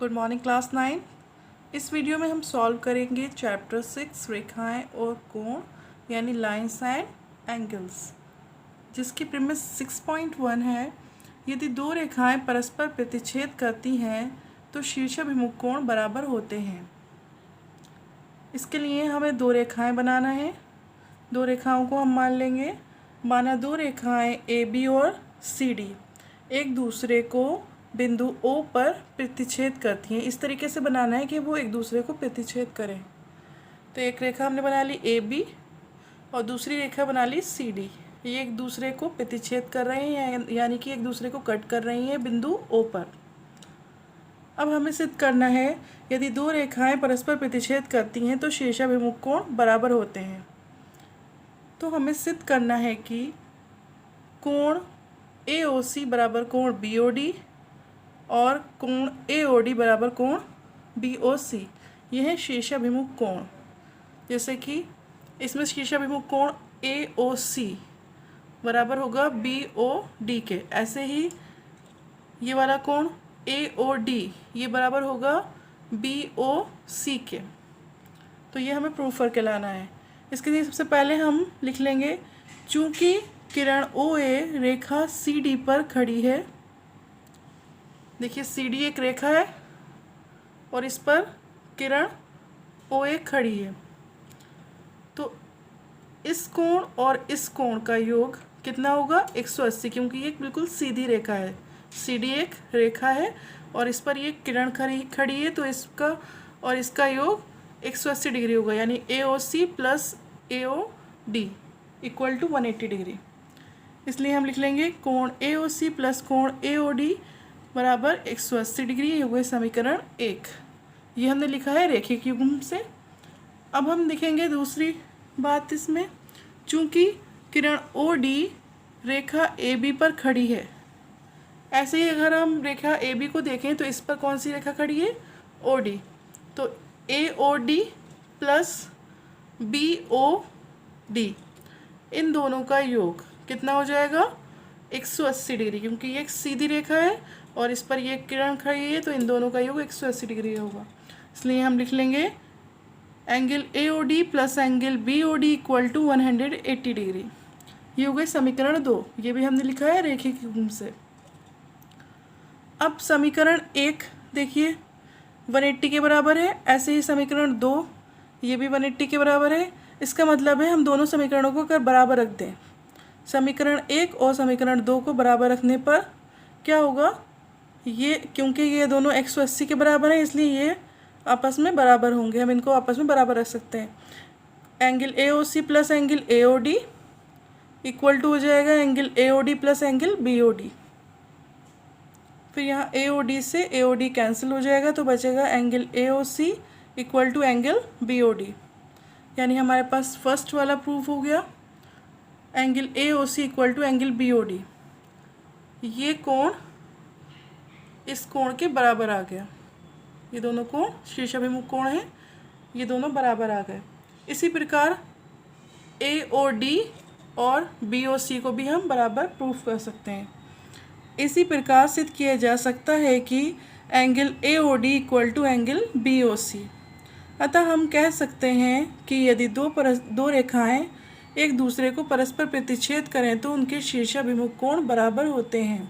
Good morning class 9। इस video में हम सॉल्व करेंगे चैप्टर 6 रेखाएं और कोण यानी लाइंस एंड एंगल्स, जिसकी प्रीमिस 6.1 है। यदि दो रेखाएं परस्पर प्रतिच्छेद करती हैं तो शीर्षाभिमुख कोण बराबर होते हैं। इसके लिए हमें दो रेखाएं बनाना है। दो रेखाओं को हम मान लेंगे। माना दो रेखाएं AB और CD एक दूसरे को बिंदु O पर प्रतिच्छेद करती हैं। इस तरीके से बनाना है कि वो एक दूसरे को प्रतिच्छेद करें। तो एक रेखा हमने बना ली AB और दूसरी रेखा बना ली CD। ये एक दूसरे को प्रतिच्छेद कर रहे हैं, यानी कि एक दूसरे को कट कर रही हैं बिंदु O पर। अब हमें सिद्ध करना है यदि दो रेखाएं परस्पर प्रतिच्छेद करती हैं तो शीर्षाभिमुख कोण बराबर होते हैं। तो हमें सिद्ध करना है कि कोण AOC बराबर कोण BOD और कोण AOD बराबर कोण BOC, यह है शीर्षाभिमुख कोण। जैसे कि इसमें शीर्षाभिमुख कोण AOC बराबर होगा BOD के, ऐसे ही ये वाला कोण AOD ये बराबर होगा BOC के। तो ये हमें प्रूफ करके लाना है। इसके लिए सबसे पहले हम लिख लेंगे, चूँकि किरण OA रेखा CD पर खड़ी है। देखिए CD एक रेखा है और इस पर किरण OA खड़ी है, तो इस कोण और इस कोण का योग कितना होगा 180, क्योंकि ये बिल्कुल सीधी रेखा है। CD एक रेखा है और इस पर ये किरण खड़ी है, तो इसका और इसका योग 180 डिग्री होगा, यानी AOC plus AOD equal to 180 degree. इसलिए हम लिख लेंगे कोण AOC प्लस कोण AOD बराबर 180 डिग्री। ये हुए समीकरण 1। ये हमने लिखा है रेखीय युग्म से। अब हम लिखेंगे दूसरी बात इसमें, चूँकि किरण OD रेखा AB पर खड़ी है। ऐसे ही अगर हम रेखा AB को देखें तो इस पर कौन सी रेखा खड़ी है OD, तो AOD प्लस BOD इन दोनों का योग कितना हो जाएगा 180 डिग्री, क्योंकि ये एक सीधी रेखा है और इस पर ये किरण खड़ी है, तो इन दोनों का योग 180 डिग्री होगा। इसलिए हम लिख लेंगे angle AOD plus angle BOD equal to 180 degree. ये हो गए समीकरण 2। ये भी हमने लिखा है रेखीय युग्म से। अब समीकरण 1 देखिए 180 के बराबर है, ऐसे ही समीकरण 2 ये भी 180 के बराबर है। इसका मतलब है हम दोनों समीकरणों को अगर बराबर रख दें, समीकरण 1 और समीकरण 2 को बराबर रखने पर क्या होगा, ये क्योंकि ये दोनों 180 के बराबर हैं इसलिए ये आपस में बराबर होंगे। हम इनको आपस में बराबर रख सकते हैं। Angle AOC plus angle AOD equal to हो जाएगा angle AOD plus angle BOD। फिर यहाँ AOD से AOD कैंसिल हो जाएगा, तो बचेगा angle AOC equal to angle BOD। यानी हमारे पास फर्स्ट वाला प्रूफ हो गया, angle AOC equal to angle BOD। ये कोण इस कोण के बराबर आ गया। ये दोनों कोण शीर्षाभिमुख कोण हैं, ये दोनों बराबर आ गए। इसी प्रकार AOD और BOC को भी हम बराबर प्रूफ कर सकते हैं। इसी प्रकार सिद्ध किया जा सकता है कि angle AOD equal to angle BOC। अतः हम कह सकते हैं कि यदि दो रेखाएं एक दूसरे को परस्पर प्रतिच्छेद करें तो उनके शीर्षाभिमुख कोण बराबर होते हैं।